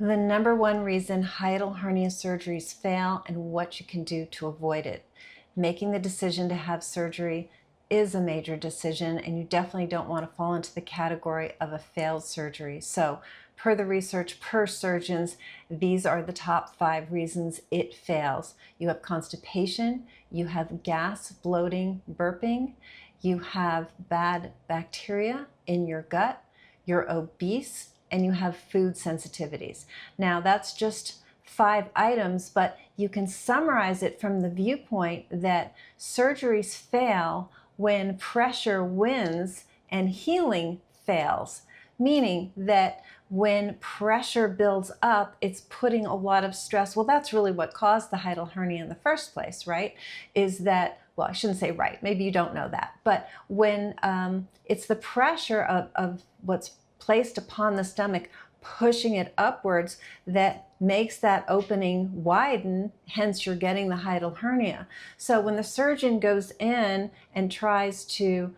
The number one reason hiatal hernia surgeries fail and what you can do to avoid it. Making the decision to have surgery is a major decision, and you definitely don't want to fall into the category of a failed surgery. So, per the research, per surgeons, these are the top 5 reasons it fails. You have constipation, you have gas, bloating, burping, you have bad bacteria in your gut, you're obese, and you have food sensitivities. Now, that's just 5 items, but you can summarize it from the viewpoint that surgeries fail when pressure wins and healing fails, meaning that when pressure builds up, it's putting a lot of stress. Well, that's really what caused the hiatal hernia in the first place, right? Is that, well, I shouldn't say right, maybe you don't know that, but when it's the pressure of what's placed upon the stomach, pushing it upwards, that makes that opening widen, hence you're getting the hiatal hernia. So when the surgeon goes in and tries to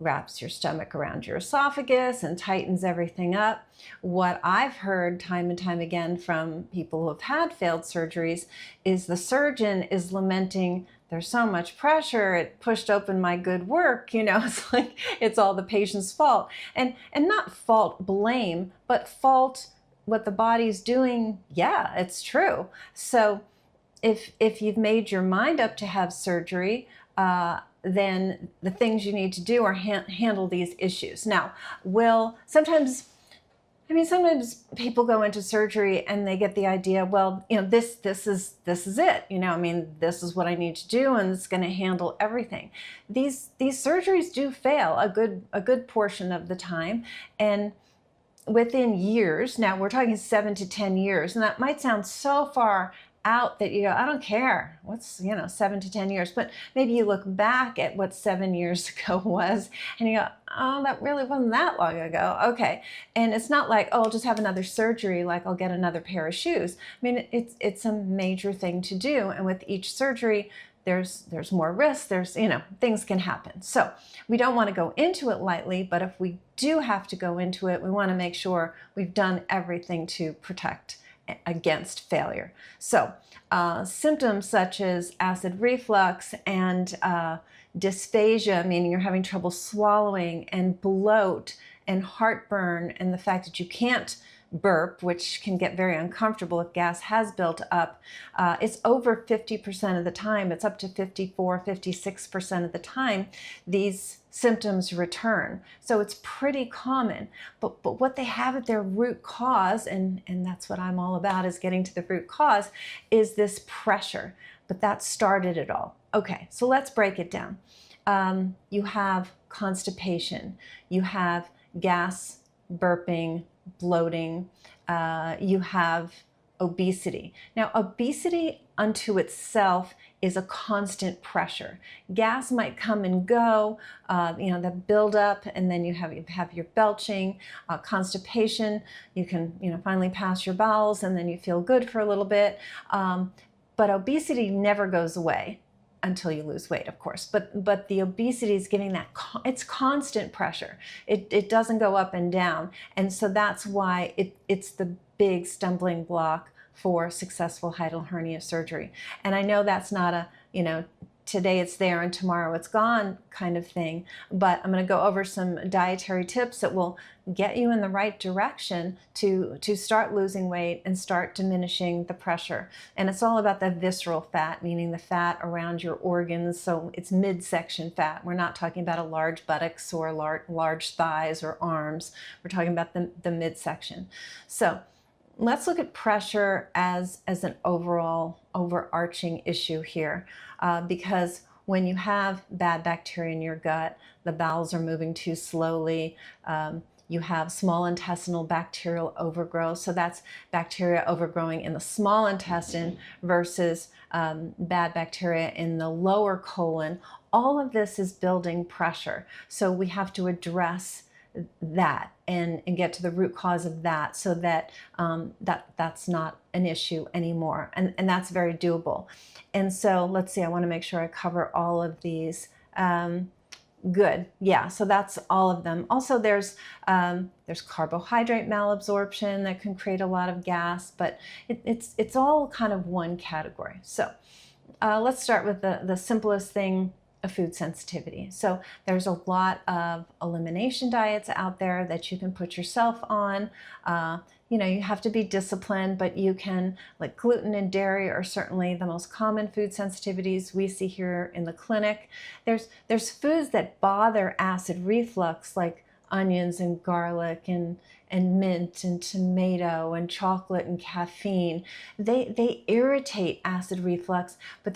wraps your stomach around your esophagus and tightens everything up, what I've heard time and time again from people who have had failed surgeries is the surgeon is lamenting, there's so much pressure, it pushed open my good work, it's like it's all the patient's fault. And not fault blame, but fault what the body's doing. Yeah, it's true. So if you've made your mind up to have surgery, then the things you need to do are handle these issues. Now, sometimes people go into surgery and they get the idea, well, this is it. This is what I need to do, and it's going to handle everything. These surgeries do fail a good portion of the time, and within years. Now we're talking 7 to 10 years, and that might sound so far out that you go, I don't care. What's 7 to 10 years? But maybe you look back at what 7 years ago was, and you go, oh, that really wasn't that long ago. Okay, and it's not like, oh, I'll just have another surgery, like I'll get another pair of shoes. It's a major thing to do, and with each surgery, there's more risk. Things can happen. So we don't want to go into it lightly, but if we do have to go into it, we want to make sure we've done everything to protect against failure. So symptoms such as acid reflux and dysphagia, meaning you're having trouble swallowing, and bloat and heartburn, and the fact that you can't burp, which can get very uncomfortable if gas has built up. It's over 50% of the time. It's up to 54, 56% of the time these symptoms return. So it's pretty common. But what they have at their root cause, and that's what I'm all about, is getting to the root cause, is this pressure. But that started it all. Okay, so let's break it down. You have constipation. You have gas, burping, bloating, you have obesity. Now, obesity unto itself is a constant pressure. Gas might come and go, the buildup, and then you have your belching. Constipation, you can finally pass your bowels, and then you feel good for a little bit. But obesity never goes away until you lose weight, of course. But the obesity is giving that, it's constant pressure. It doesn't go up and down. And so that's why it's the big stumbling block for successful hiatal hernia surgery. And I know that's not a, today it's there and tomorrow it's gone kind of thing, but I'm going to go over some dietary tips that will get you in the right direction to start losing weight and start diminishing the pressure. And it's all about the visceral fat, meaning the fat around your organs. So it's midsection fat. We're not talking about a large buttocks or large thighs or arms. We're talking about the midsection. So let's look at pressure as an overall overarching issue here, because when you have bad bacteria in your gut, the bowels are moving too slowly. You have small intestinal bacterial overgrowth. So that's bacteria overgrowing in the small intestine versus bad bacteria in the lower colon. All of this is building pressure. So we have to address that and get to the root cause of that, so that that's not an issue anymore, and that's very doable. And so let's see, I want to make sure I cover all of these. Good. Yeah, so that's all of them. Also, there's carbohydrate malabsorption that can create a lot of gas, but it's all kind of one category. So let's start with the simplest thing, a food sensitivity. So there's a lot of elimination diets out there that you can put yourself on. You have to be disciplined, but you can, like gluten and dairy are certainly the most common food sensitivities we see here in the clinic. There's foods that bother acid reflux, like onions and garlic and mint and tomato and chocolate and caffeine. They irritate acid reflux, but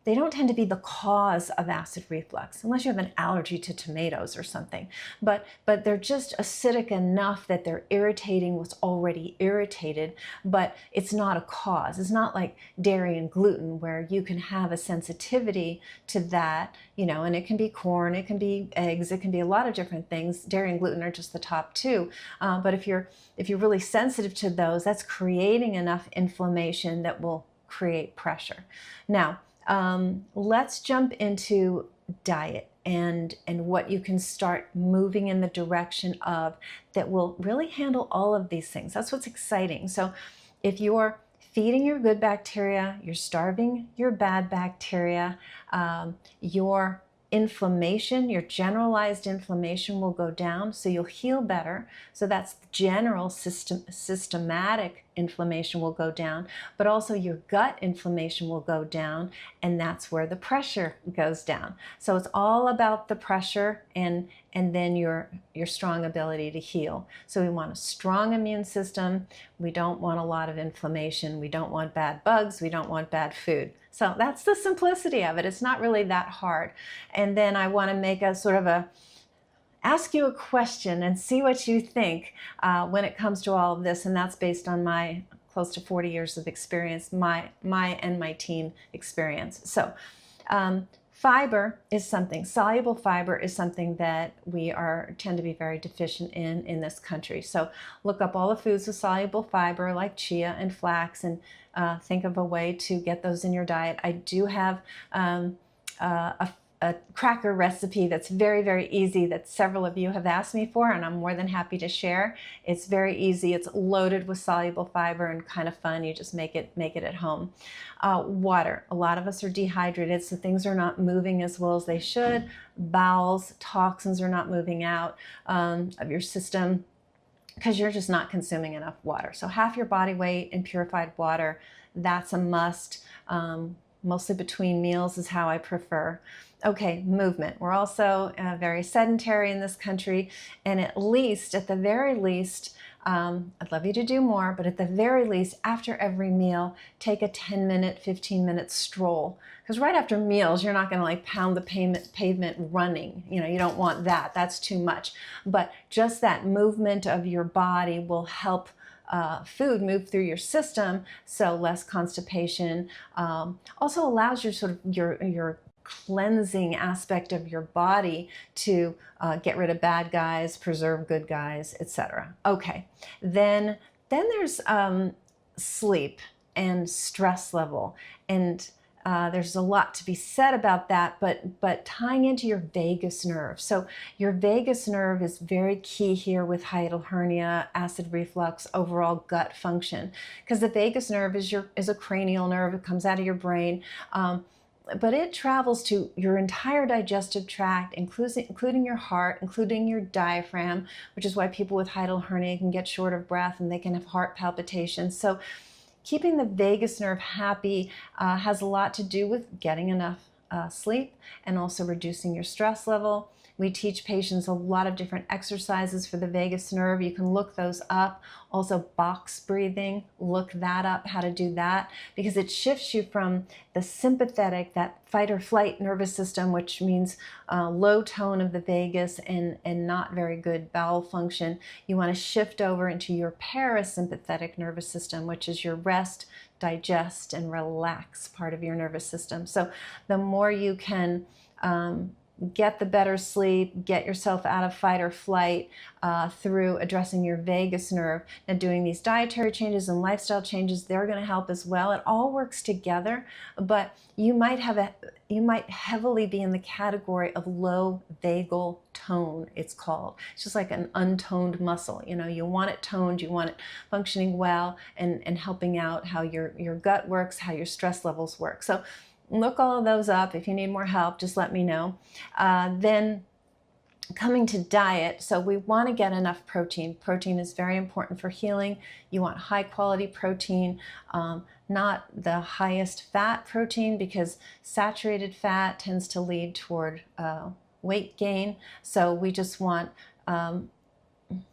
they don't tend to be the cause of acid reflux, unless you have an allergy to tomatoes or something. But they're just acidic enough that they're irritating what's already irritated, but it's not a cause. It's not like dairy and gluten where you can have a sensitivity to that, and it can be corn, it can be eggs, it can be a lot of different things. Dairy and gluten are just the top two. But if you're really sensitive to those, that's creating enough inflammation that will create pressure. Now, let's jump into diet and what you can start moving in the direction of that will really handle all of these things. That's what's exciting. So if you're feeding your good bacteria, you're starving your bad bacteria, your inflammation, your generalized inflammation will go down, so you'll heal better. So that's general systematic inflammation will go down, but also your gut inflammation will go down, and that's where the pressure goes down. So it's all about the pressure and then your strong ability to heal. So we want a strong immune system. We don't want a lot of inflammation. We don't want bad bugs. We don't want bad food. So that's the simplicity of it. It's not really that hard. And then I want to make a sort of ask you a question and see what you think when it comes to all of this. And that's based on my close to 40 years of experience, my and my team experience. So fiber is something, soluble fiber is something that we tend to be very deficient in this country. So look up all the foods with soluble fiber like chia and flax, and think of a way to get those in your diet. I do have a cracker recipe that's very, very easy that several of you have asked me for, and I'm more than happy to share. It's very easy. It's loaded with soluble fiber and kind of fun. You just make it at home. Water. A lot of us are dehydrated, so things are not moving as well as they should. Bowels, toxins are not moving out of your system because you're just not consuming enough water. So half your body weight in purified water, that's a must. Mostly between meals is how I prefer. Okay, movement. We're also very sedentary in this country, and at the very least, I'd love you to do more, but at the very least, after every meal, take a 10-minute, 15-minute stroll. Because right after meals, you're not going to like pound the pavement running. You don't want that. That's too much. But just that movement of your body will help food move through your system, so less constipation. Also allows your cleansing aspect of your body to get rid of bad guys, preserve good guys, etc. Okay, then there's sleep and stress level, and there's a lot to be said about that, but tying into your vagus nerve. So your vagus nerve is very key here with hiatal hernia, acid reflux, overall gut function, because the vagus nerve is a cranial nerve. It comes out of your brain. But it travels to your entire digestive tract, including your heart, including your diaphragm, which is why people with hiatal hernia can get short of breath and they can have heart palpitations. So keeping the vagus nerve happy has a lot to do with getting enough sleep and also reducing your stress level. We teach patients a lot of different exercises for the vagus nerve. You can look those up. Also box breathing, look that up, how to do that, because it shifts you from the sympathetic, that fight or flight nervous system, which means low tone of the vagus and not very good bowel function. You want to shift over into your parasympathetic nervous system, which is your rest, digest, and relax part of your nervous system. So the more you can get the better sleep, get yourself out of fight or flight through addressing your vagus nerve. Now, doing these dietary changes and lifestyle changes, they're going to help as well. It all works together, but you might heavily be in the category of low vagal tone, it's called. It's just like an untoned muscle. You know, you want it toned, you want it functioning well and helping out how your gut works, how your stress levels work. So look all of those up. If you need more help, just let me know. Then coming to diet, so we want to get enough protein. Protein is very important for healing. You want high quality protein, not the highest fat protein, because saturated fat tends to lead toward weight gain. So we just want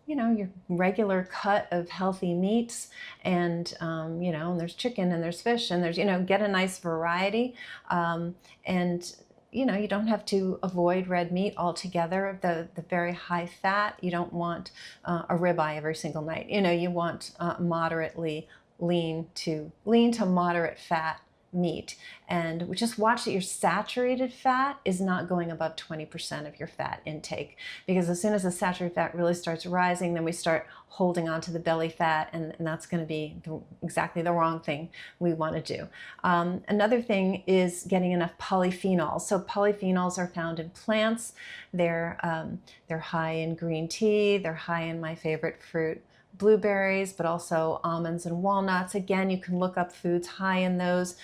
your regular cut of healthy meats, and and there's chicken and there's fish and there's, get a nice variety, and you don't have to avoid red meat altogether. The very high fat, you don't want a ribeye every single night. You want moderately lean to moderate fat meat, and just watch that your saturated fat is not going above 20% of your fat intake, because as soon as the saturated fat really starts rising, then we start holding on to the belly fat, and that's going to be exactly the wrong thing we want to do. Another thing is getting enough polyphenols. So polyphenols are found in plants. They're high in green tea. They're high in my favorite fruit, blueberries, but also almonds and walnuts. Again, you can look up foods high in those.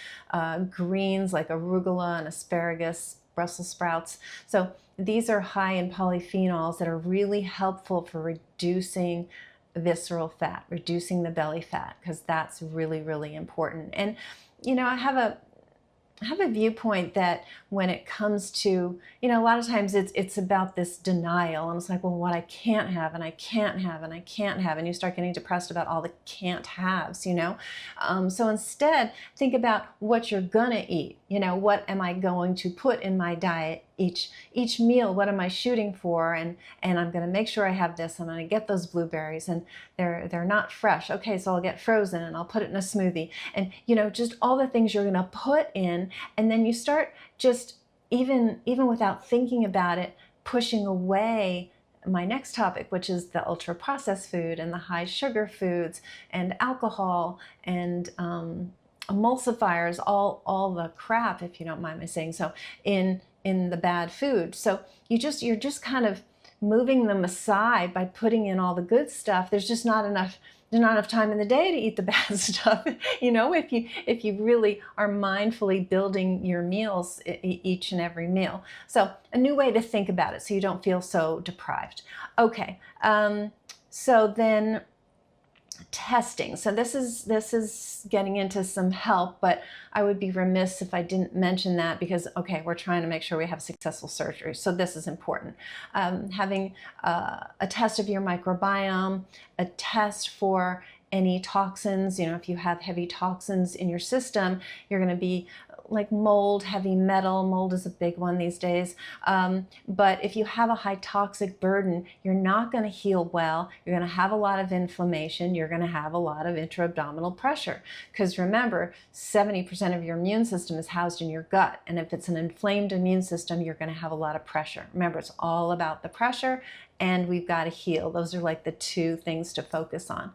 Greens like arugula and asparagus, Brussels sprouts. So these are high in polyphenols that are really helpful for reducing visceral fat, reducing the belly fat, because that's really, really important. And I have a viewpoint that when it comes to, a lot of times it's about this denial, and it's like, well, what I can't have, and I can't have, and I can't have, and you start getting depressed about all the can't haves, So instead, think about what you're gonna eat. What am I going to put in my diet each meal? What am I shooting for? And I'm gonna make sure I have this, and I'm gonna get those blueberries, and they're not fresh. Okay, so I'll get frozen and I'll put it in a smoothie, and just all the things you're gonna put in. And then you start just, even without thinking about it, pushing away my next topic, which is the ultra processed food and the high sugar foods and alcohol and emulsifiers, all the crap, if you don't mind me saying so, in the bad food. So you're just kind of moving them aside by putting in all the good stuff. There's not enough time in the day to eat the bad stuff. If you really are mindfully building your meals each and every meal. So a new way to think about it, so you don't feel so deprived. Okay, so then testing. So this is getting into some help, but I would be remiss if I didn't mention that, because we're trying to make sure we have successful surgery. So this is important. Having a test of your microbiome, a test for any toxins. If you have heavy toxins in your system, you're going to be like mold, heavy metal. Mold is a big one these days. But if you have a high toxic burden, you're not going to heal well. You're going to have a lot of inflammation. You're going to have a lot of intra-abdominal pressure. Because remember, 70% of your immune system is housed in your gut. And if it's an inflamed immune system, you're going to have a lot of pressure. Remember, it's all about the pressure, and we've got to heal. Those are like the two things to focus on.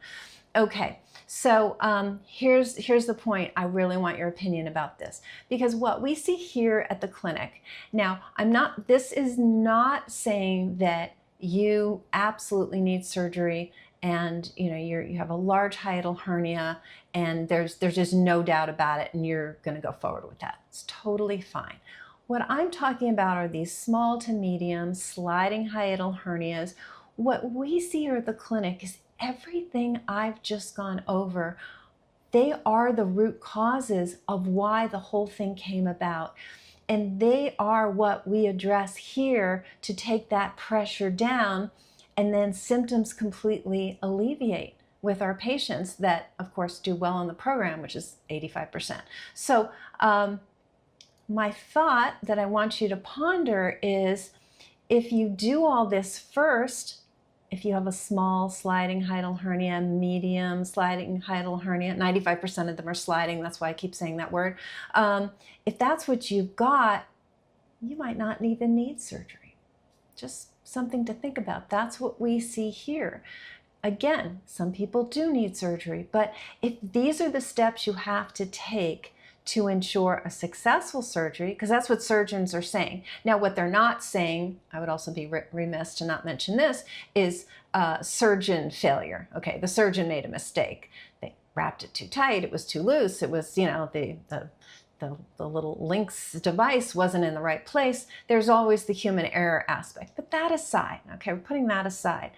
Okay, so here's the point. I really want your opinion about this, because what we see here at the clinic, now this is not saying that you absolutely need surgery and you have a large hiatal hernia and there's just no doubt about it and you're going to go forward with that. It's totally fine. What I'm talking about are these small to medium sliding hiatal hernias. What we see here at the clinic is everything I've just gone over. They are the root causes of why the whole thing came about. And they are what we address here to take that pressure down, and then symptoms completely alleviate with our patients that, of course, do well in the program, which is 85%. So my thought that I want you to ponder is, if you do all this first, if you have a small sliding hiatal hernia, medium sliding hiatal hernia, 95% of them are sliding, that's why I keep saying that word. If that's what you've got, you might not even need surgery. Just something to think about. That's what we see here. Again, some people do need surgery, but if these are the steps you have to take to ensure a successful surgery, because that's what surgeons are saying. Now, what they're not saying, I would also be remiss to not mention this, is surgeon failure. Okay, the surgeon made a mistake. They wrapped it too tight, it was too loose, it was, the little Lynx device wasn't in the right place. There's always the human error aspect. But that aside, okay, we're putting that aside.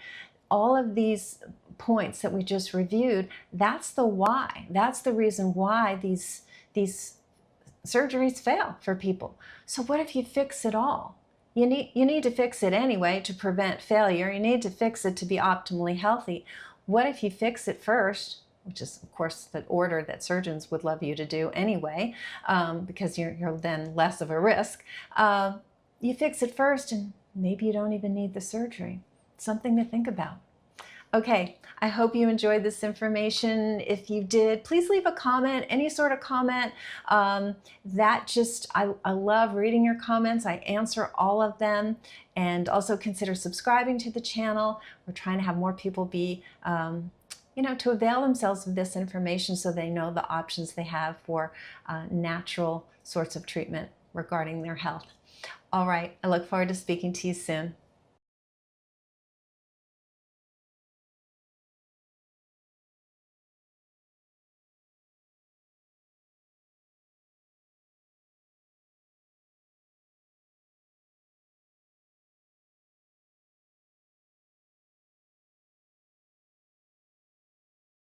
All of these points that we just reviewed, that's the why. That's the reason why these surgeries fail for people. So what if you fix it all? You need to fix it anyway to prevent failure. You need to fix it to be optimally healthy. What if you fix it first, which is, of course, the order that surgeons would love you to do anyway, because you're then less of a risk. You fix it first and maybe you don't even need the surgery. Something to think about. Okay, I hope you enjoyed this information. If you did, please leave a comment, any sort of comment. I love reading your comments. I answer all of them. And also consider subscribing to the channel. We're trying to have more people be, to avail themselves of this information so they know the options they have for natural sorts of treatment regarding their health. All right, I look forward to speaking to you soon.